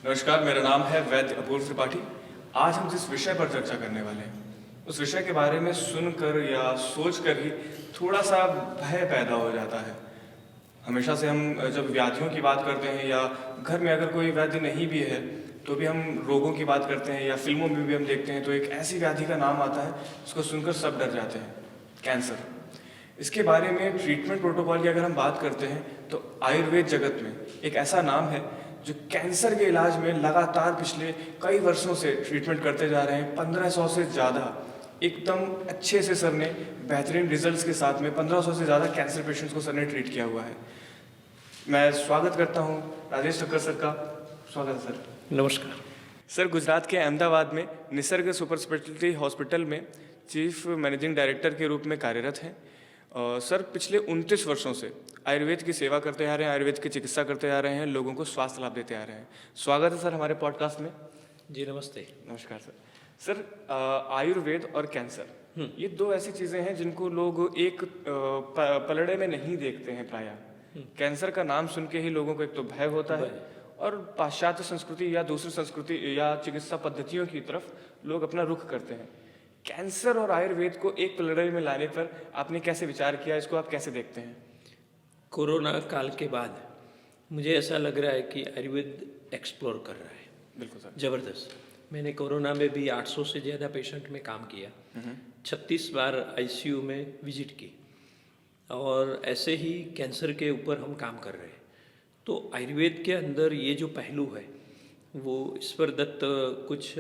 नमस्कार, मेरा नाम है वैद्य अपूर्व त्रिपाठी। आज हम जिस विषय पर चर्चा करने वाले हैं, उस विषय के बारे में सुनकर या सोचकर ही थोड़ा सा भय पैदा हो जाता है। हमेशा से हम जब व्याधियों की बात करते हैं या घर में अगर कोई व्याधि नहीं भी है, तो भी हम रोगों की बात करते हैं या फिल्मों में भी हम देखते हैं तो एक ऐसी व्याधि का नाम आता है जिसको सुनकर सब डर जाते हैं, कैंसर। इसके बारे में ट्रीटमेंट प्रोटोकॉल की अगर हम बात करते हैं तो आयुर्वेद जगत में एक ऐसा नाम है जो कैंसर के इलाज में लगातार पिछले कई वर्षों से ट्रीटमेंट करते जा रहे हैं। 1500 से ज़्यादा एकदम अच्छे से सर ने बेहतरीन रिजल्ट्स के साथ में 1500 से ज़्यादा कैंसर पेशेंट्स को सर ने ट्रीट किया हुआ है। मैं स्वागत करता हूं राजेश ठक्कर सर का। स्वागत है सर। नमस्कार सर, गुजरात के अहमदाबाद में निसर्ग सुपर स्पेशलिटी हॉस्पिटल में चीफ मैनेजिंग डायरेक्टर के रूप में कार्यरत हैं। सर, पिछले 29 वर्षों से आयुर्वेद की सेवा करते आ रहे हैं, आयुर्वेद की चिकित्सा करते आ रहे हैं, लोगों को स्वास्थ्य लाभ देते आ रहे हैं। स्वागत है सर हमारे पॉडकास्ट में। जी नमस्ते। नमस्कार सर। सर, आयुर्वेद और कैंसर ये दो ऐसी चीज़ें हैं जिनको लोग एक पलड़े में नहीं देखते हैं प्रायः। कैंसर का नाम सुन के ही लोगों को एक तो भय होता है और पाश्चात्य संस्कृति या दूसरी संस्कृति या चिकित्सा पद्धतियों की तरफ लोग अपना रुख करते हैं। कैंसर और आयुर्वेद को एक पलड़े में लाने पर आपने कैसे विचार किया, इसको आप कैसे देखते हैं? कोरोना काल के बाद मुझे ऐसा लग रहा है कि आयुर्वेद एक्सप्लोर कर रहा है। बिल्कुल सर। ज़बरदस्त। मैंने कोरोना में भी 800 से ज़्यादा पेशेंट में काम किया, 36 बार आईसीयू में विजिट की और ऐसे ही कैंसर के ऊपर हम काम कर रहे हैं। तो आयुर्वेद के अंदर ये जो पहलू है वो ईश्वर दत्त कुछ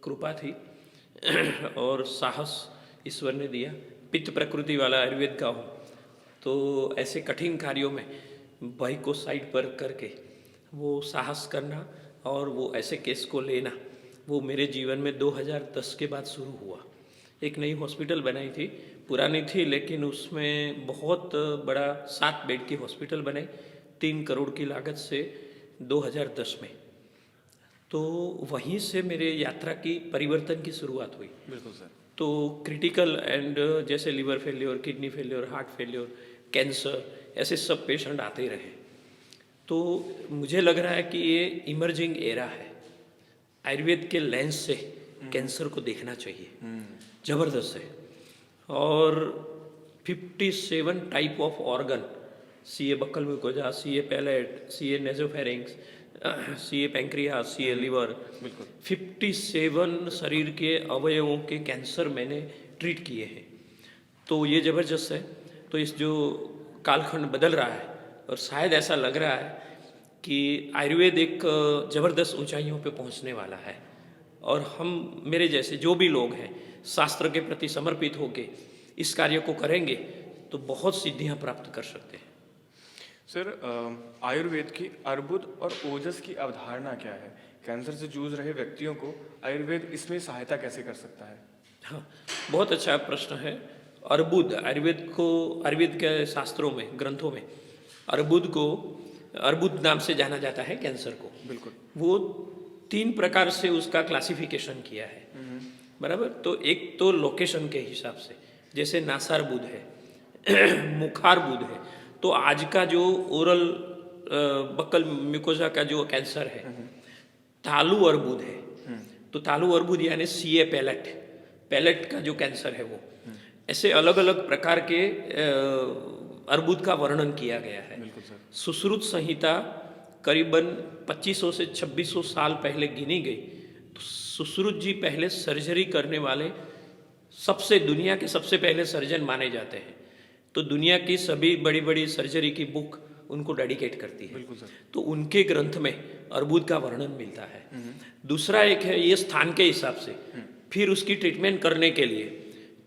कृपा थी और साहस ईश्वर ने दिया। पित्त प्रकृति वाला आयुर्वेद का हूँ तो ऐसे कठिन कार्यों में भय को साइड पर करके वो साहस करना और वो ऐसे केस को लेना, वो मेरे जीवन में 2010 के बाद शुरू हुआ। एक नई हॉस्पिटल बनाई थी, पुरानी थी लेकिन उसमें बहुत बड़ा 7 बेड की हॉस्पिटल बनाई 3 करोड़ की लागत से 2010 में। तो वहीं से मेरे यात्रा की परिवर्तन की शुरुआत हुई। बिल्कुल सर। तो क्रिटिकल एंड जैसे liver failure, kidney failure, heart failure, cancer, ऐसे सब पेशेंट आते रहे। तो मुझे लग रहा है कि ये इमर्जिंग एरा है, आयुर्वेद के लेंस से कैंसर को देखना चाहिए। ज़बरदस्त है। और 57 type of organ, CA buccal mucosa, CA palate, CA nasopharynx, CA pancreas, CA liver, 57 शरीर के अवयवों के कैंसर मैंने ट्रीट किए हैं। तो ये ज़बरदस्त है। तो इस जो कालखंड बदल रहा है और शायद ऐसा लग रहा है कि आयुर्वेद एक ज़बरदस्त ऊंचाइयों पे पहुंचने वाला है और हम मेरे जैसे जो भी लोग हैं शास्त्र के प्रति समर्पित होके इस कार्य को करेंगे तो बहुत सिद्धियां प्राप्त कर सकते हैं। सर, आयुर्वेद की अर्बुद और ओजस की अवधारणा क्या है? कैंसर से जूझ रहे व्यक्तियों को आयुर्वेद इसमें सहायता कैसे कर सकता है? हाँ, बहुत अच्छा प्रश्न है। अर्बुद, आयुर्वेद के शास्त्रों में, ग्रंथों में अर्बुद नाम से जाना जाता है कैंसर को। बिल्कुल। वो 3 प्रकार से उसका क्लासिफिकेशन किया है, बराबर। तो एक तो लोकेशन के हिसाब से, जैसे नासार्बुद है मुखारबुद है। तो आज का जो ओरल बक्कल म्यूकोजा का जो कैंसर है, तालु अर्बुद है। तो तालु अर्बुद यानी सीए पैलेट का जो कैंसर है वो, ऐसे अलग अलग प्रकार के अर्बुद का वर्णन किया गया है। सुश्रुत संहिता करीबन 2500 से 2600 साल पहले गिनी गई। तो सुश्रुत जी पहले सर्जरी करने वाले दुनिया के सबसे पहले सर्जन माने जाते हैं। तो दुनिया की सभी बड़ी बड़ी सर्जरी की बुक उनको डेडिकेट करती है। तो उनके ग्रंथ में अर्बुद का वर्णन मिलता है। दूसरा एक है ये स्थान के हिसाब से, फिर उसकी ट्रीटमेंट करने के लिए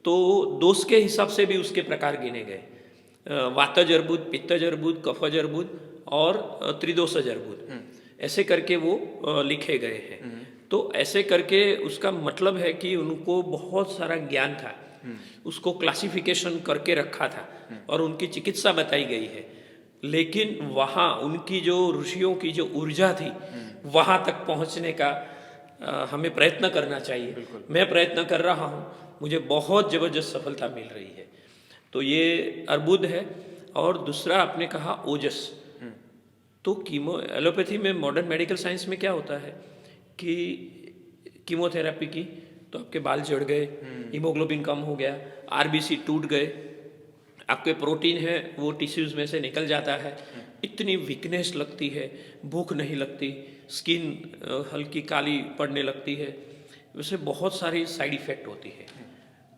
तो दोष के हिसाब से भी उसके प्रकार गिने गए। वातज अर्बुद, पित्तज अर्बुद, कफज अर्बुद और त्रिदोषज अर्बुद, ऐसे करके वो लिखे गए हैं। तो ऐसे करके उसका मतलब है कि उनको बहुत सारा ज्ञान था, उसको क्लासिफिकेशन करके रखा था और उनकी चिकित्सा बताई गई है। लेकिन वहाँ उनकी जो ऋषियों की जो ऊर्जा थी वहाँ तक पहुँचने का हमें प्रयत्न करना चाहिए। मैं प्रयत्न कर रहा हूँ, मुझे बहुत ज़बरदस्त सफलता मिल रही है। तो ये अर्बुद है। और दूसरा आपने कहा ओजस, तो एलोपैथी में मॉडर्न मेडिकल साइंस में क्या होता है कि कीमोथेरेपी की तो आपके बाल झड़ गए, हीमोग्लोबिन कम हो गया, आरबीसी टूट गए, आपके प्रोटीन है वो टिश्यूज में से निकल जाता है, इतनी वीकनेस लगती है, भूख नहीं लगती, स्किन हल्की काली पड़ने लगती है, वैसे बहुत सारी साइड इफेक्ट होती है।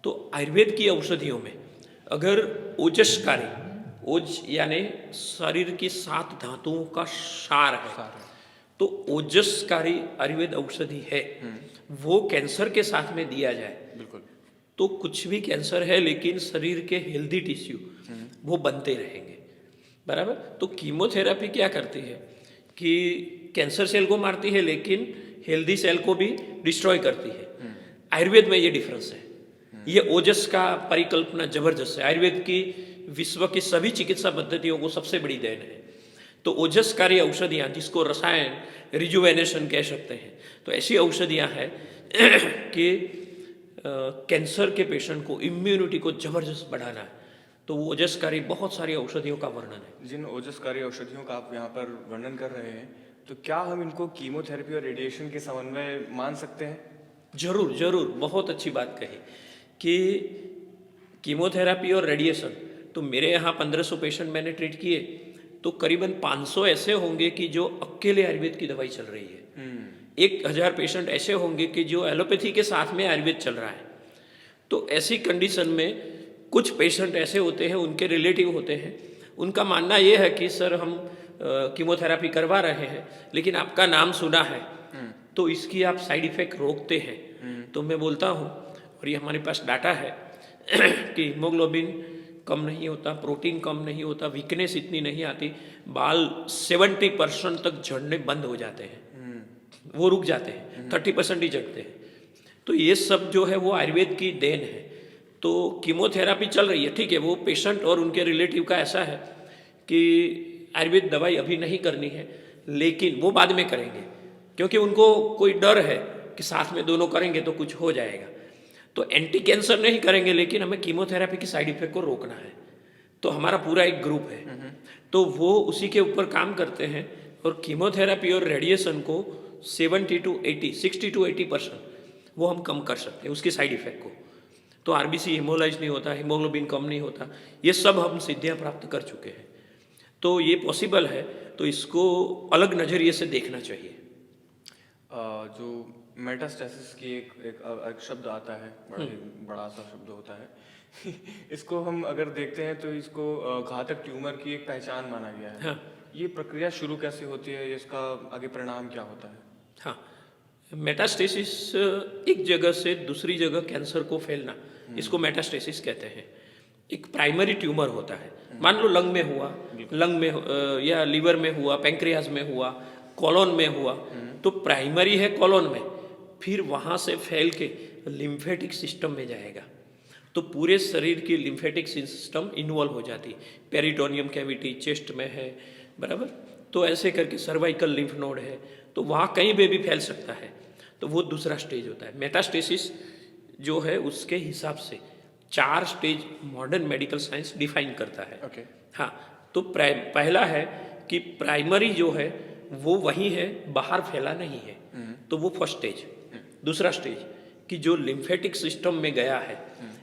तो आयुर्वेद की औषधियों में अगर ओजस्कारी, ओज यानी शरीर की 7 धातुओं का सार है, तो ओजस्कारी आयुर्वेद औषधि है, वो कैंसर के साथ में दिया जाए बिल्कुल, तो कुछ भी कैंसर है लेकिन शरीर के हेल्दी टिश्यू वो बनते रहेंगे, बराबर। तो कीमोथेरेपी क्या करती है कि कैंसर सेल को मारती है लेकिन हेल्दी सेल को भी डिस्ट्रॉय करती है। आयुर्वेद में ये डिफरेंस है, ये ओजस का परिकल्पना जबरदस्त है। आयुर्वेद की विश्व की सभी चिकित्सा पद्धतियों को सबसे बड़ी देन है। तो ओजसकारी औषधियाँ जिसको रसायन रिजुवेनेशन कह सकते हैं, तो ऐसी औषधियाँ हैं कि कैंसर के पेशेंट को इम्यूनिटी को जबरदस्त बढ़ाना है, तो वो ओजस्कारी बहुत सारी औषधियों का वर्णन है। जिन ओजस्कारी औषधियों का आप यहाँ पर वर्णन कर रहे हैं, तो क्या हम इनको कीमोथेरेपी और रेडिएशन के समन्वय मान सकते हैं? जरूर जरूर, बहुत अच्छी बात कही कि कीमोथेरेपी और रेडिएशन, तो मेरे यहाँ 1500 पेशेंट मैंने ट्रीट किए, तो करीबन 500 ऐसे होंगे कि जो अकेले आयुर्वेद की दवाई चल रही है, 1000 पेशेंट ऐसे होंगे कि जो एलोपैथी के साथ में आयुर्वेद चल रहा है। तो ऐसी कंडीशन में कुछ पेशेंट ऐसे होते हैं, उनके रिलेटिव होते हैं, उनका मानना ये है कि सर हम कीमोथेरेपी करवा रहे हैं लेकिन आपका नाम सुना है तो इसकी आप साइड इफेक्ट रोकते हैं। तो मैं बोलता हूँ, और ये हमारे पास डाटा है कि हीमोग्लोबिन कम नहीं होता, प्रोटीन कम नहीं होता, वीकनेस इतनी नहीं आती, बाल 70% तक झड़ने बंद हो जाते हैं, वो रुक जाते हैं, 30% ही झड़ते हैं। तो ये सब जो है वो आयुर्वेद की देन है। तो कीमोथेरेपी चल रही है, ठीक है, वो पेशेंट और उनके रिलेटिव का ऐसा है कि आयुर्वेद दवाई अभी नहीं करनी है लेकिन वो बाद में करेंगे, क्योंकि उनको कोई डर है कि साथ में दोनों करेंगे तो कुछ हो जाएगा। तो एंटी कैंसर नहीं करेंगे लेकिन हमें कीमोथेरेपी की साइड इफेक्ट को रोकना है। तो हमारा पूरा एक ग्रुप है, तो वो उसी के ऊपर काम करते हैं और कीमोथेरेपी और रेडिएशन को 60 to 80% वो हम कम कर सकते हैं उसकी साइड इफेक्ट को। तो आरबीसी हिमोलाइज नहीं होता, हीमोग्लोबिन कम नहीं होता, ये सब हम सिद्धियाँ प्राप्त कर चुके हैं। तो ये पॉसिबल है, तो इसको अलग नज़रिए से देखना चाहिए। जो मेटास्टेसिस की एक शब्द आता है, बड़ा सा शब्द होता है इसको हम अगर देखते हैं तो इसको घातक ट्यूमर की एक पहचान माना गया है। हाँ। ये प्रक्रिया शुरू कैसे होती है, इसका आगे परिणाम क्या होता है? हाँ, मेटास्टेसिस एक जगह से दूसरी जगह कैंसर को फैलना, इसको मेटास्टेसिस कहते हैं। एक प्राइमरी ट्यूमर होता है, मान लो लंग में हुआ, लंग में या लीवर में हुआ, पैंक्रियाज में हुआ, कॉलोन में हुआ, तो प्राइमरी है कॉलोन में, फिर वहाँ से फैल के लिम्फेटिक सिस्टम में जाएगा, तो पूरे शरीर की लिम्फेटिक सिस्टम इन्वॉल्व हो जाती, पेरिटोनियम कैविटी चेस्ट में है, बराबर। तो ऐसे करके सर्वाइकल लिम्फ नोड है, तो वहाँ कहीं पे भी फैल सकता है, तो वो दूसरा स्टेज होता है। मेटास्टेसिस जो है उसके हिसाब से 4 stage modern medical science define करता है। Okay. हाँ, तो पहला है कि प्राइमरी जो है वो वही है, बाहर फैला नहीं है, तो वो फर्स्ट स्टेज। दूसरा स्टेज कि जो लिम्फेटिक सिस्टम में गया है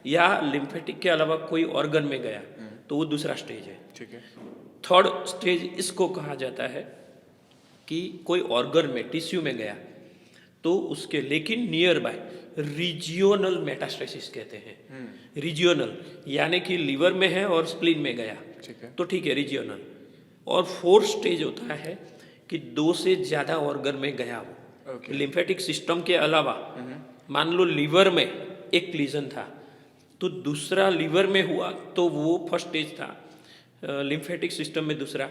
या लिम्फेटिक के अलावा कोई ऑर्गन में गया, तो वो दूसरा स्टेज है। ठीक है। थर्ड स्टेज इसको कहा जाता है कि कोई ऑर्गन में, टिश्यू में गया, तो उसके लेकिन नियर बाय रीजियोनल मेटास्टेसिस कहते हैं। रीजियोनल यानी कि लीवर में है और स्प्लीन में गया, ठीक है, तो ठीक है, रीजियोनल। और फोर्थ स्टेज होता है कि 2 से ज़्यादा ऑर्गन में गया हो, लिम्फेटिक सिस्टम के अलावा। मान लो लीवर में एक लीजन था, तो दूसरा लीवर में हुआ, तो वो फर्स्ट स्टेज था। लिम्फेटिक सिस्टम में दूसरा,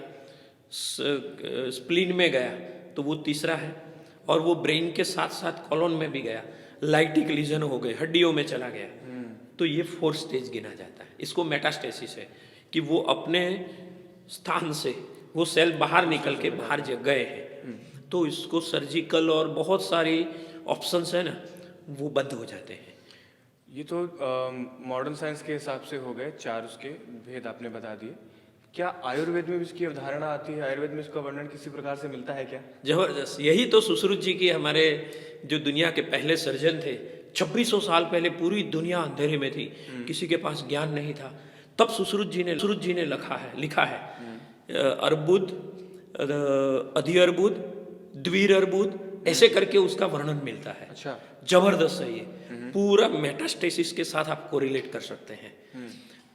स्प्लीन में गया तो वो तीसरा है, और वो ब्रेन के साथ साथ कॉलोन में भी गया, लाइटिक लीजन हो गए, हड्डियों में चला गया, तो ये फोर्थ स्टेज गिना जाता है। इसको मेटास्टेसिस है कि वो अपने स्थान से वो सेल बाहर निकल के बाहर गए हैं, तो इसको सर्जिकल और बहुत सारी ऑप्शंस है ना, वो बंद हो जाते हैं। ये तो मॉडर्न साइंस के हिसाब से हो गए 4 उसके भेद आपने बता दिए। क्या आयुर्वेद में भी इसकी अवधारणा आती है? आयुर्वेद में इसका वर्णन किसी प्रकार से मिलता है क्या? जबरदस्त। यही तो सुश्रुत जी की, हमारे जो दुनिया के पहले सर्जन थे, 2600 साल पहले पूरी दुनिया अंधेरे में थी, किसी के पास ज्ञान नहीं था, तब सुश्रुत जी ने लिखा है अर्बुद, अधिअर्बुद, द्विअर्बुद, ऐसे करके उसका वर्णन मिलता है। अच्छा। जबरदस्त है ये, पूरा मेटास्टेसिस के साथ आप कोरिलेट कर सकते हैं।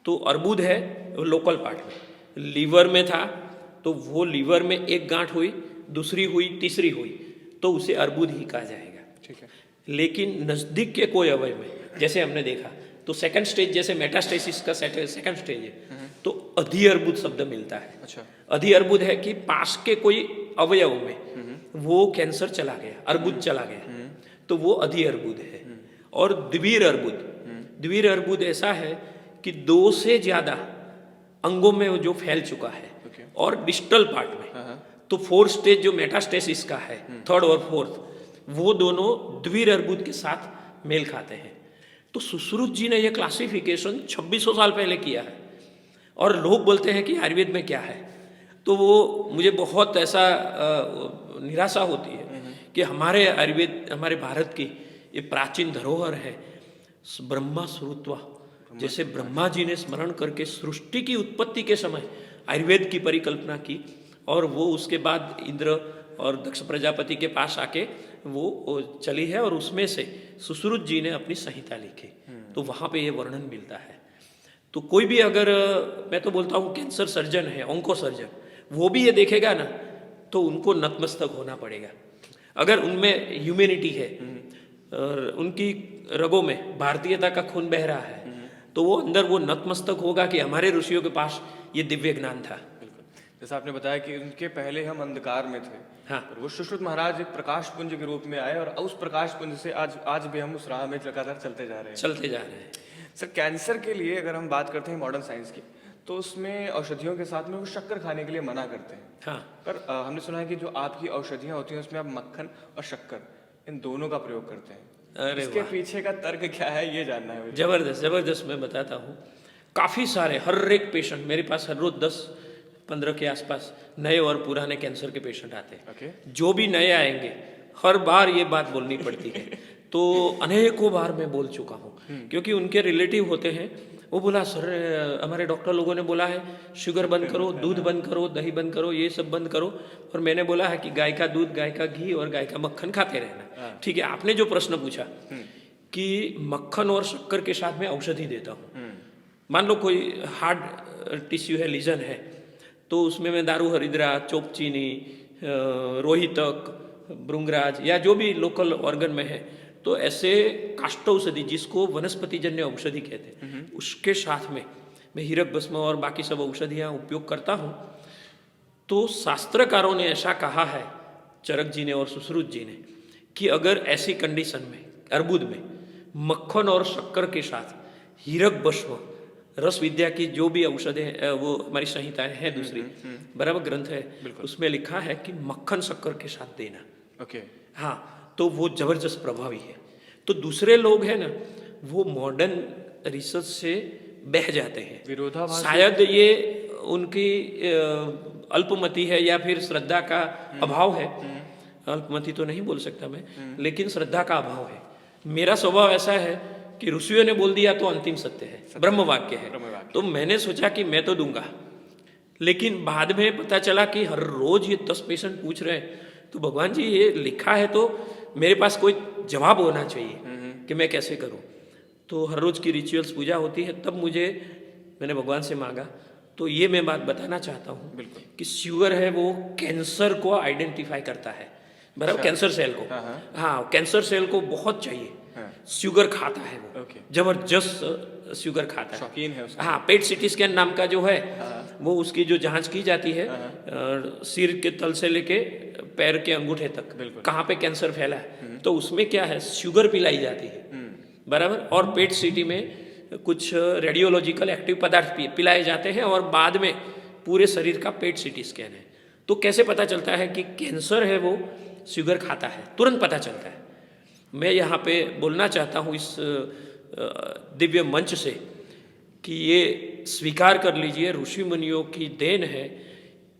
तो अर्बुद है लोकल पार्ट में, लीवर में था तो वो लीवर में एक गांठ हुई, दूसरी हुई, तीसरी हुई, तो उसे अर्बुद ही कहा जाएगा। ठीक है। लेकिन नजदीक के कोई अवयव में, जैसे हमने देखा, तो सेकंड स्टेज, जैसे मेटास्टेसिस का सेकंड स्टेज है, तो अधिअर्बुद शब्द मिलता है। अच्छा। अधिअर्बुद है कि पास के कोई अवयव में वो कैंसर चला गया, अर्बुद चला गया, तो वो अधिअर्बुद है। और द्विअर्बुद ऐसा है कि 2 से ज्यादा अंगों में वो जो फैल चुका है, और डिस्टल पार्ट में, तो 4th स्टेज जो मेटास्टेसिस का है, 3rd और 4th, वो दोनों द्विअर्बुद के साथ मेल खाते हैं। तो सुश्रुत जी ने ये क्लासिफिकेशन 2600 साल पहले किया है, और लोग बोलते हैं कि आयुर्वेद में क्या है, तो वो मुझे बहुत ऐसा निराशा होती है कि हमारे आयुर्वेद, हमारे भारत की ये प्राचीन धरोहर है, ब्रह्मा श्रुत्वा, जैसे ब्रह्मा जी ने स्मरण करके सृष्टि की उत्पत्ति के समय आयुर्वेद की परिकल्पना की, और वो उसके बाद इंद्र और दक्ष प्रजापति के पास आके वो चली है, और उसमें से सुश्रुत जी ने अपनी संहिता लिखी, तो वहाँ पे ये वर्णन मिलता है। तो कोई भी, अगर मैं तो बोलता हूँ कैंसर सर्जन है, ऑन्को सर्जन, वो भी ये देखेगा ना, तो उनको नतमस्तक होना पड़ेगा। अगर उनमें ह्यूमैनिटी है और उनकी रगों में भारतीयता का खून बह रहा है, तो वो अंदर वो नतमस्तक होगा कि हमारे ऋषियों के पास ये दिव्य ज्ञान था। जैसा आपने बताया कि उनके पहले हम अंधकार में थे, हाँ। और वो सुश्रुत महाराज एक प्रकाश पुंज के रूप में आए, और उस प्रकाश पुंज से आज भी हम उस राह में लगातार चलते जा रहे हैं। सर, कैंसर के लिए अगर हम बात करते हैं मॉडर्न साइंस की, तो उसमें औषधियों के साथ में वो शक्कर खाने के लिए मना करते हैं। हाँ। पर हमने सुना है कि जो आपकी औषधियाँ होती हैं उसमें आप मक्खन और शक्कर, इन दोनों का प्रयोग करते हैं। अरे इसके पीछे का तर्क क्या है, ये जानना है मुझे। जबरदस्त मैं बताता हूँ। काफ़ी सारे, हर एक पेशेंट मेरे पास हर रोज 10-15 के आसपास नए और पुराने कैंसर के पेशेंट आते हैं। ओके। जो भी नए आएंगे, हर बार ये बात बोलनी पड़ती है। तो अनेकों बार मैं बोल चुका हूँ, क्योंकि उनके रिलेटिव होते हैं, वो बोला सर हमारे डॉक्टर लोगों ने बोला है शुगर बंद करो, दूध बंद करो, दही बंद करो, ये सब बंद करो, और मैंने बोला है कि गाय का दूध, गाय का घी और गाय का मक्खन खाते रहना। ठीक है, आपने जो प्रश्न पूछा कि मक्खन और शक्कर के साथ में औषधि देता हूँ, मान लो कोई हार्ड टिश्यू है, लीजन है, तो उसमें मैं दारू हरिद्रा, चोप चीनी, रोहितक, भृंगराज, या जो भी लोकल ऑर्गन में है, तो ऐसे काष्ठौषधि, जिसको वनस्पति जन्य औषधि कहते हैं, उसके साथ में मैं हीरक भस्म और बाकी सब औषधियाँ उपयोग करता हूँ। तो शास्त्रकारों ने ऐसा कहा है, चरक जी ने और सुश्रुत जी ने, कि अगर ऐसी कंडीशन में, अर्बुद में, मक्खन और शक्कर के साथ हीरक भस्म, रस विद्या की जो भी औषधें, वो हमारी संहिताएं हैं, दूसरी बराबर ग्रंथ है, उसमें लिखा है कि मक्खन शक्कर के साथ देना। ओके। हाँ, तो वो जबरदस्त प्रभावी है। तो दूसरे लोग हैं ना, वो मॉडर्न रिसर्च से बह जाते हैं, विरोधाभास, शायद ये उनकी अल्पमति है या फिर श्रद्धा का अभाव है। अल्पमति तो नहीं बोल सकता मैं, लेकिन श्रद्धा का अभाव है। मेरा स्वभाव ऐसा है कि ऋषियों ने बोल दिया तो अंतिम सत्य है, ब्रह्म वाक्य है। तो मैंने सोचा कि मैं तो दूंगा, लेकिन बाद में पता चला कि हर रोज ये 10 पेशेंट पूछ रहे हैं, तो भगवान जी ये लिखा है तो मेरे पास कोई जवाब होना चाहिए कि मैं कैसे करूं। तो हर रोज की रिचुअल्स पूजा होती है, तब मैंने भगवान से मांगा। तो ये मैं बात बताना चाहता हूँ कि शुगर है वो कैंसर को आइडेंटिफाई करता है, बराबर, कैंसर सेल को। हाँ, कैंसर सेल को बहुत चाहिए, शुगर खाता है वो, जबरदस्त शुगर खाता है, शौकीन है उसका। हाँ, पेट सीटी स्कैन नाम का जो है, वो उसकी जो जांच की जाती है, सिर के तल से लेके पैर के अंगूठे तक, कहाँ पे कैंसर फैला है, तो उसमें क्या है, शुगर पिलाई जाती है, बराबर, और पेट सीटी में कुछ रेडियोलॉजिकल एक्टिव पदार्थ पिलाए जाते हैं, और बाद में पूरे शरीर का पेट सीटी स्कैन है। तो कैसे पता चलता है कि कैंसर है वो शुगर खाता है, तुरंत पता चलता है। मैं यहाँ पे बोलना चाहता हूँ इस दिव्य मंच से कि ये स्वीकार कर लीजिए ऋषि मुनियों की देन है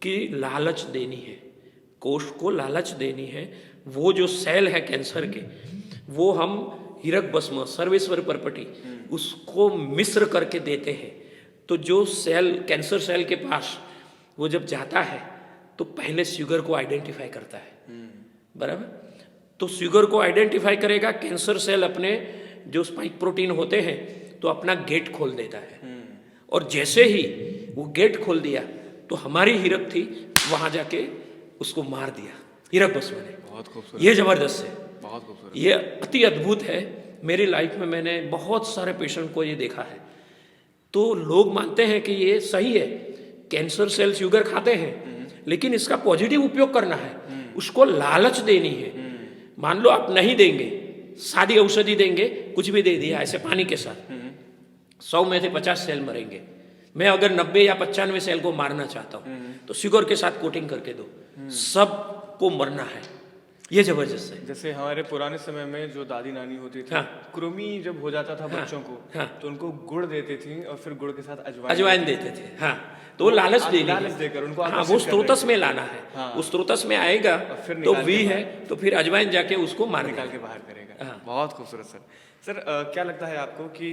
कि लालच देनी है, कोष को लालच देनी है। वो जो सेल है कैंसर के, वो हम हीरक भस्म सर्वेश्वर परपटी उसको मिश्र करके देते हैं। तो जो सेल कैंसर सेल के पास वो जब जाता है तो पहले शुगर को आइडेंटिफाई करता है, बराबर। तो शुगर को आइडेंटिफाई करेगा, कैंसर सेल अपने जो स्पाइक प्रोटीन होते हैं तो अपना गेट खोल देता है, और जैसे ही वो गेट खोल दिया तो हमारी हीरक थी वहां जाके उसको मार दिया हीरक भस्म ने। बहुत खूबसूरत, ये जबरदस्त है, बहुत खूबसूरत। ये अति अद्भुत है। मेरी लाइफ में मैंने बहुत सारे पेशेंट को ये देखा है। तो लोग मानते हैं कि ये सही है, कैंसर सेल शुगर खाते हैं, लेकिन इसका पॉजिटिव उपयोग करना है, उसको लालच देनी है। मान लो आप नहीं देंगे, सादी औषधि देंगे, कुछ भी दे दिया ऐसे पानी के साथ, 100 में से 50 सेल मरेंगे। मैं अगर 90 या 95 सेल को मारना चाहता हूँ तो शुगर के साथ कोटिंग करके दो, सबको मरना है। ये जबरदस्त है। जैसे हमारे पुराने समय में जो दादी नानी होती थी, हाँ। कृमि जब हो जाता था बच्चों को, हाँ। तो उनको गुड़ देती थी और फिर गुड़ के साथ अजवाइन देते थे। हाँ, तो वो लालच देनी लालच है। देकर उनको हाँ, आकर्षित वो कर स्त्रोतस रहे में लाना है। हाँ। उस स्त्रोतस में आएगा फिर तो निकाल वी के है, तो फिर अजवाइन जाके उसको मार निकाल देगा। के बाहर करेगा। हाँ। बहुत खूबसूरत सर। सर क्या लगता है आपको कि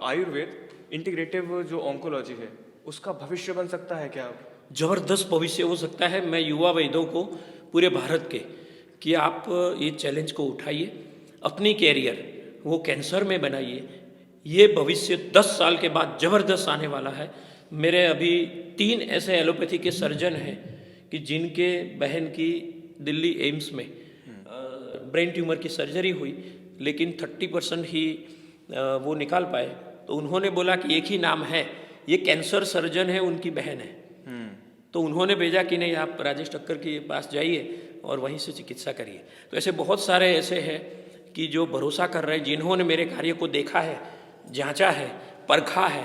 आयुर्वेद इंटीग्रेटिव जो ऑन्कोलॉजी है उसका भविष्य बन सकता है क्या? जबरदस्त भविष्य हो सकता है। मैं युवा वैद्यों को पूरे भारत के कि आप ये चैलेंज को उठाइए, अपनी कैरियर वो कैंसर में बनाइए। ये भविष्य 10 साल के बाद जबरदस्त आने वाला है। मेरे अभी 3 ऐसे एलोपैथी के सर्जन हैं कि जिनके बहन की दिल्ली एम्स में ब्रेन ट्यूमर की सर्जरी हुई, लेकिन 30% ही वो निकाल पाए। तो उन्होंने बोला कि एक ही नाम है, ये कैंसर सर्जन है, उनकी बहन है। तो उन्होंने भेजा कि नहीं, आप राजेश ठक्कर के पास जाइए और वहीं से चिकित्सा करिए। तो ऐसे बहुत सारे ऐसे हैं कि जो भरोसा कर रहे हैं, जिन्होंने मेरे कार्य को देखा है, जांचा है, परखा है।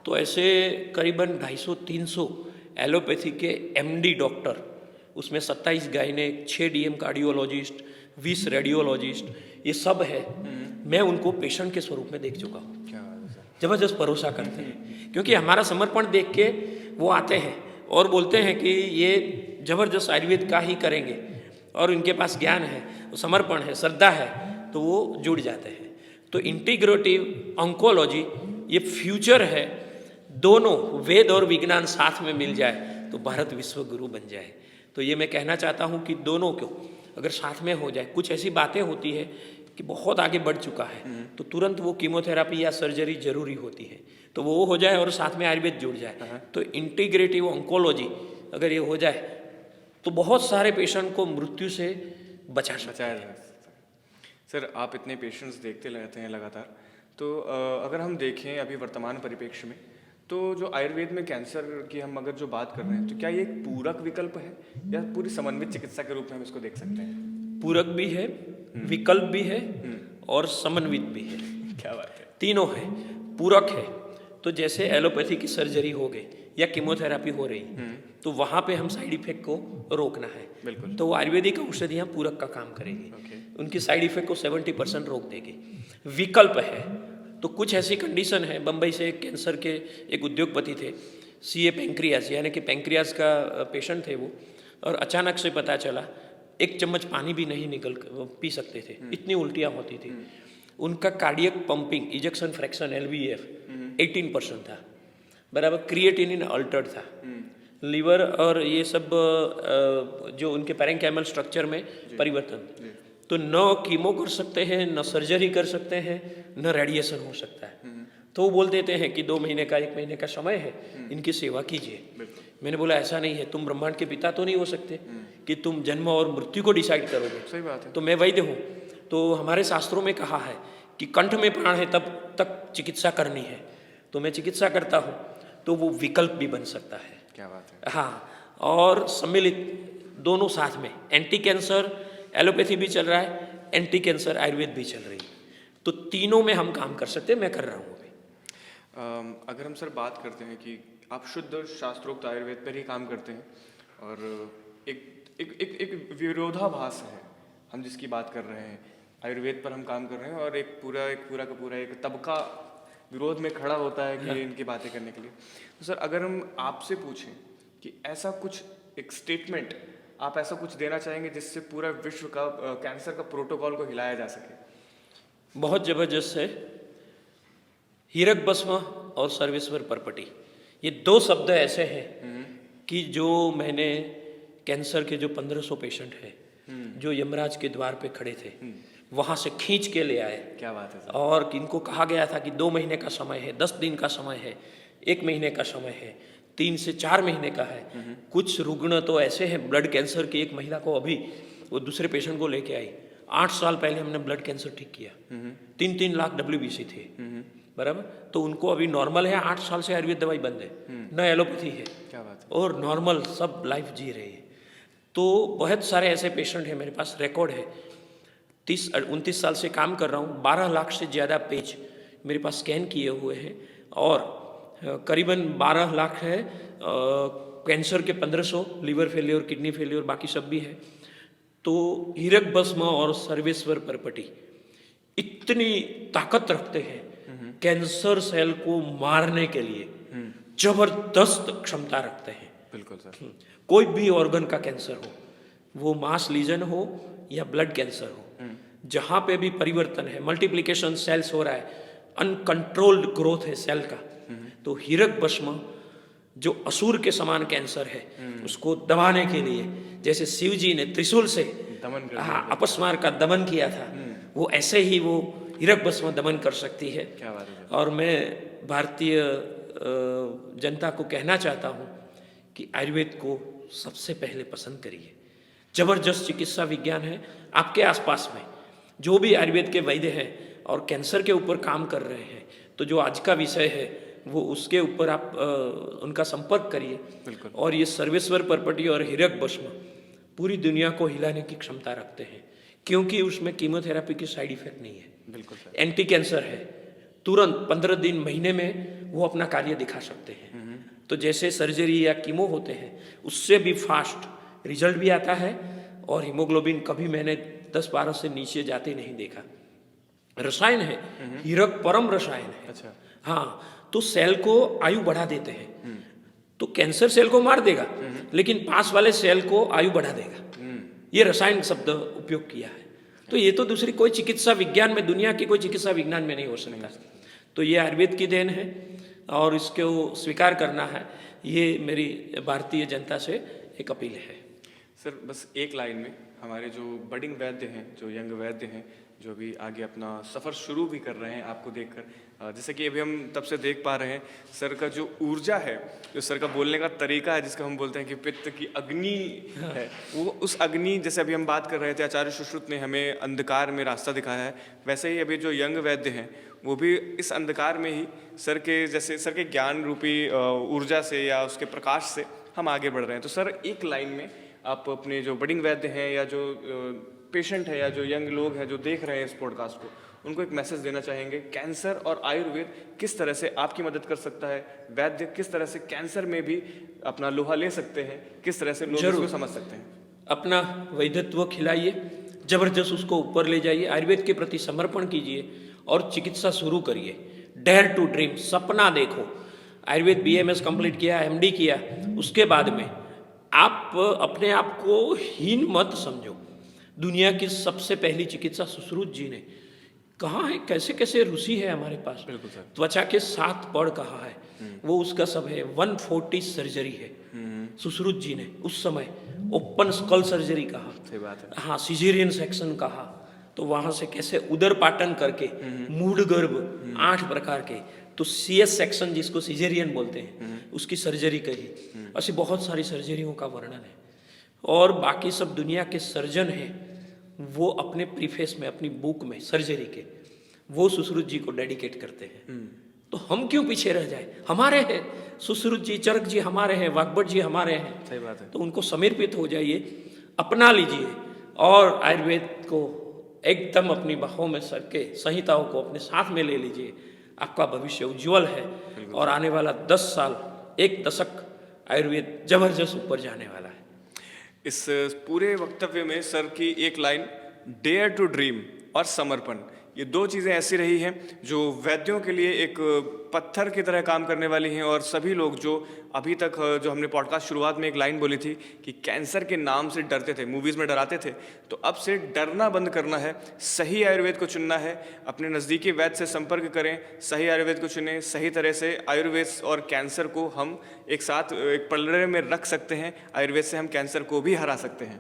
तो ऐसे करीबन 250-300 एलोपैथी के एमडी डॉक्टर, उसमें 27 गायनेक, 6 डीएम कार्डियोलॉजिस्ट, 20 रेडियोलॉजिस्ट, ये सब है। मैं उनको पेशेंट के स्वरूप में देख चुका हूँ। क्या बात है सर। जबरदस्त भरोसा करते हैं, क्योंकि हमारा समर्पण देख के वो आते हैं और बोलते हैं कि ये जबरदस्त आयुर्वेद का ही करेंगे, और उनके पास ज्ञान है, समर्पण है, श्रद्धा है, तो वो जुड़ जाते हैं। तो इंटीग्रेटिव ऑन्कोलॉजी ये फ्यूचर है। दोनों वेद और विज्ञान साथ में मिल जाए तो भारत विश्व गुरु बन जाए। तो ये मैं कहना चाहता हूँ कि दोनों को अगर साथ में हो जाए, कुछ ऐसी बातें होती है कि बहुत आगे बढ़ चुका है तो तुरंत वो कीमोथेरापी या सर्जरी जरूरी होती है, तो वो हो जाए और साथ में आयुर्वेद जुड़ जाए। तो इंटीग्रेटिव ऑन्कोलॉजी अगर ये हो जाए तो बहुत सारे पेशेंट को मृत्यु से बचा सकते बचाया जा सकता है। सर आप इतने पेशेंट्स देखते रहते हैं लगातार, तो अगर हम देखें अभी वर्तमान परिप्रेक्ष्य में, तो जो आयुर्वेद में कैंसर की हम अगर जो बात कर रहे हैं, तो क्या ये एक पूरक विकल्प है या पूरी समन्वित चिकित्सा के रूप में हम इसको देख सकते हैं? पूरक भी है, विकल्प भी है और समन्वित भी है। क्या बात है। तीनों है। पूरक है तो जैसे एलोपैथी की सर्जरी हो गई या कीमोथेरापी हो रही, तो वहाँ पे हम साइड इफेक्ट को रोकना है। बिल्कुल। तो वो आयुर्वेदिक औषधियाँ पूरक का काम करेगी, उनकी साइड इफेक्ट को 70% रोक देगी। विकल्प है तो कुछ ऐसी कंडीशन है, बम्बई से एक कैंसर के एक उद्योगपति थे, सीए पैंक्रियास, यानी कि पैंक्रियास का पेशेंट थे वो, और अचानक से पता चला 1 चम्मच पानी भी नहीं निकल पी सकते थे, इतनी उल्टियाँ होती थी। उनका cardiac pumping ejection fraction LVEF 18% था, बराबर। क्रिएटिनिन अल्टर्ड था, लीवर और ये सब जो उनके पैरेंकाइमल स्ट्रक्चर में परिवर्तन। तो न कीमो कर सकते हैं, न सर्जरी कर सकते हैं, न रेडिएशन हो सकता है। तो वो बोल देते हैं कि 2 महीने का 1 महीने का समय है, इनकी सेवा कीजिए। मैंने बोला ऐसा नहीं है, तुम ब्रह्मांड के पिता तो नहीं हो सकते कि तुम जन्म और मृत्यु को डिसाइड करोगे। सही बात है। तो मैं वैद्य हूँ, तो हमारे शास्त्रों में कहा है कि कंठ में प्राण है तब तक चिकित्सा करनी है, तो मैं चिकित्सा करता हूँ। तो वो विकल्प भी बन सकता है। क्या बात है। हाँ, और सम्मिलित दोनों साथ में, एंटी कैंसर एलोपैथी भी चल रहा है, एंटी कैंसर आयुर्वेद भी चल रही है, तो तीनों में हम काम कर सकते हैं। मैं कर रहा हूँ अभी। अगर हम सर बात करते हैं कि आप शुद्ध शास्त्रोक्त आयुर्वेद पर ही काम करते हैं, और एक विरोधाभास है हम जिसकी बात कर रहे हैं, आयुर्वेद पर हम काम कर रहे हैं और एक पूरा का पूरा एक तबका विरोध में खड़ा होता है कि इनकी बातें करने के लिए। तो सर अगर हम आपसे पूछें कि ऐसा कुछ एक स्टेटमेंट आप ऐसा कुछ देना चाहेंगे जिससे पूरा विश्व का कैंसर का प्रोटोकॉल को हिलाया जा सके? बहुत जबरदस्त है। हीरक भस्म और सर्वेश्वर परपटी, ये दो शब्द ऐसे हैं कि जो मैंने कैंसर के जो 1500 पेशेंट हैं जो यमराज के द्वार पे खड़े थे वहाँ से खींच के ले आए। क्या बात है सर। और इनको कहा गया था कि 2 महीने का समय है, 10 दिन का समय है, 1 महीने का समय है, 3 से 4 महीने का है। कुछ रुग्ण तो ऐसे हैं, ब्लड कैंसर की एक महिला को अभी वो दूसरे पेशेंट को लेके आई, 8 साल पहले हमने ब्लड कैंसर ठीक किया, 3-3 लाख WBC थे, बराबर। तो उनको अभी नॉर्मल है, 8 साल से आयुर्वेद दवाई बंद है, न एलोपैथी है। क्या बात है। और नॉर्मल सब लाइफ जी रही है। तो बहुत सारे ऐसे पेशेंट हैं, मेरे पास रिकॉर्ड है। 29 साल से काम कर रहा हूँ, 12 लाख से ज़्यादा पेज मेरे पास स्कैन किए हुए हैं और करीबन 12 लाख है कैंसर के 1500, लिवर फेलियर, किडनी फेलियर, बाकी सब भी है। तो हीरक भस्म और सर्वेश्वर परपटी इतनी ताकत रखते हैं कैंसर सेल को मारने के लिए, जबरदस्त क्षमता रखते हैं। बिल्कुल सर। कोई भी ऑर्गन का कैंसर हो, वो मास लीजन हो या ब्लड कैंसर हो, जहाँ पे भी परिवर्तन है, मल्टीप्लिकेशन सेल्स हो रहा है, अनकंट्रोल्ड ग्रोथ है सेल का, तो हीरक भस्म जो असुर के समान कैंसर है उसको दबाने के लिए, जैसे शिव जी ने त्रिशूल से दमन कर अपस्मार का दमन किया था, वो ऐसे ही वो हीरक भस्म दमन कर सकती है। क्या बात है। और मैं भारतीय जनता को कहना चाहता हूँ कि आयुर्वेद को सबसे पहले पसंद करिए। जबरदस्त चिकित्सा विज्ञान है आपके आसपास में, जो भी आयुर्वेद के वैद्य हैं और कैंसर के ऊपर काम कर रहे हैं, तो जो आज का विषय है वो उसके ऊपर आप उनका संपर्क करिए। और ये सर्वेश्वर परपटी और हीरक भस्म पूरी दुनिया को हिलाने की क्षमता रखते हैं, क्योंकि उसमें कीमोथेरेपी की साइड इफेक्ट नहीं है। बिल्कुल सर। एंटी कैंसर है, तुरंत 15 दिन महीने में वो अपना कार्य दिखा सकते हैं। तो जैसे सर्जरी या कीमो होते हैं उससे भी फास्ट रिजल्ट भी आता है, और हीमोग्लोबिन कभी मैंने 10-12 से नीचे जाते नहीं देखा। रसायन है, हीरक परम रसायन है। अच्छा। हाँ, तो सेल को आयु बढ़ा देते हैं। तो कैंसर सेल को मार देगा लेकिन पास वाले सेल को आयु बढ़ा देगा। ये रसायन शब्द उपयोग किया है। तो ये तो दूसरी कोई चिकित्सा विज्ञान में, दुनिया के कोई चिकित्सा विज्ञान में नहीं हो सकता। तो ये आयुर्वेद की देन है और इसको स्वीकार करना है, ये मेरी भारतीय जनता से एक अपील है। सर बस एक लाइन में, हमारे जो बडिंग वैद्य हैं, जो यंग वैद्य हैं, जो भी आगे अपना सफ़र शुरू भी कर रहे हैं आपको देखकर, जैसे कि अभी हम तब से देख पा रहे हैं सर का जो ऊर्जा है, जो सर का बोलने का तरीका है, जिसका हम बोलते हैं कि पित्त की अग्नि है, वो उस अग्नि, जैसे अभी हम बात कर रहे थे, आचार्य सुश्रुत ने हमें अंधकार में रास्ता दिखाया है, वैसे ही अभी जो यंग वैद्य हैं वो भी इस अंधकार में ही सर के, जैसे सर के ज्ञान रूपी ऊर्जा से या उसके प्रकाश से हम आगे बढ़ रहे हैं। तो सर एक लाइन में आप अपने जो बडिंग वैद्य हैं या जो पेशेंट है या जो यंग लोग हैं जो देख रहे हैं इस पॉडकास्ट को, उनको एक मैसेज देना चाहेंगे, कैंसर और आयुर्वेद किस तरह से आपकी मदद कर सकता है, वैद्य किस तरह से कैंसर में भी अपना लोहा ले सकते हैं, किस तरह से लोग इसको समझ सकते हैं? अपना वैद्यत्व खिलाइए, जबरदस्त उसको ऊपर ले जाइए, आयुर्वेद के प्रति समर्पण कीजिए और चिकित्सा शुरू करिए। डेयर टू ड्रीम, सपना देखो। आयुर्वेद BMS कंप्लीट किया, MD किया, उसके बाद में आप अपने आप को हीन मत समझो। दुनिया की सबसे पहली चिकित्सा सुश्रुत जी ने, कहाँ है, कैसे कैसे ऋषि है हमारे पास। बिल्कुल सर। त्वचा के 7 पड़ कहा है, वो उसका सब है। 140 सर्जरी है सुश्रुत जी ने उस समय, ओपन स्कल सर्जरी कहा, सही बात है। हाँ, सिजेरियन सेक्शन कहा, तो वहाँ से कैसे उदर पाटन करके मूढ़ गर्भ 8 प्रकार के, तो CS सेक्शन जिसको सिजेरियन बोलते हैं उसकी सर्जरी कही। ऐसी बहुत सारी सर्जरियों का वर्णन है। और बाकी सब दुनिया के सर्जन हैं, वो अपने प्रीफेस में, अपनी बुक में सर्जरी के, वो सुश्रुत जी को डेडिकेट करते हैं। तो हम क्यों पीछे रह जाए? हमारे हैं सुश्रुत जी, चरक जी हमारे हैं, वाग्भट जी हमारे हैं। सही बात है। तो उनको समर्पित हो जाइए, अपना लीजिए और आयुर्वेद को एकदम अपनी बाहों में सर के, संहिताओं को अपने साथ में ले लीजिए। आपका भविष्य उज्जवल है और आने वाला 10 साल, 1 दशक आयुर्वेद जबरदस्त ऊपर जाने वाला है। इस पूरे वक्तव्य में सर की एक लाइन, डेयर टू ड्रीम और समर्पण, ये दो चीज़ें ऐसी रही हैं जो वैद्यों के लिए एक पत्थर की तरह काम करने वाली हैं। और सभी लोग जो अभी तक जो हमने पॉडकास्ट शुरुआत में एक लाइन बोली थी कि कैंसर के नाम से डरते थे, मूवीज़ में डराते थे, तो अब से डरना बंद करना है, सही आयुर्वेद को चुनना है, अपने नज़दीकी वैद्य से संपर्क करें, सही आयुर्वेद को चुनें। सही तरह से आयुर्वेद और कैंसर को हम एक साथ एक पलड़े में रख सकते हैं। आयुर्वेद से हम कैंसर को भी हरा सकते हैं।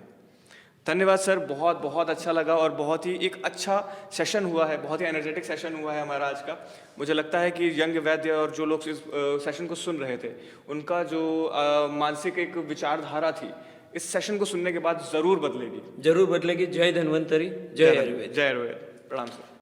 धन्यवाद सर, बहुत बहुत अच्छा लगा और बहुत ही एक अच्छा सेशन हुआ है, बहुत ही एनर्जेटिक सेशन हुआ है हमारा आज का। मुझे लगता है कि यंग वैद्य और जो लोग इस सेशन को सुन रहे थे, उनका जो मानसिक एक विचारधारा थी, इस सेशन को सुनने के बाद ज़रूर बदलेगी। जरूर बदलेगी। जय धन्वंतरी, जय आयुर्वेद। जय आयुर्वेद। प्रणाम सर।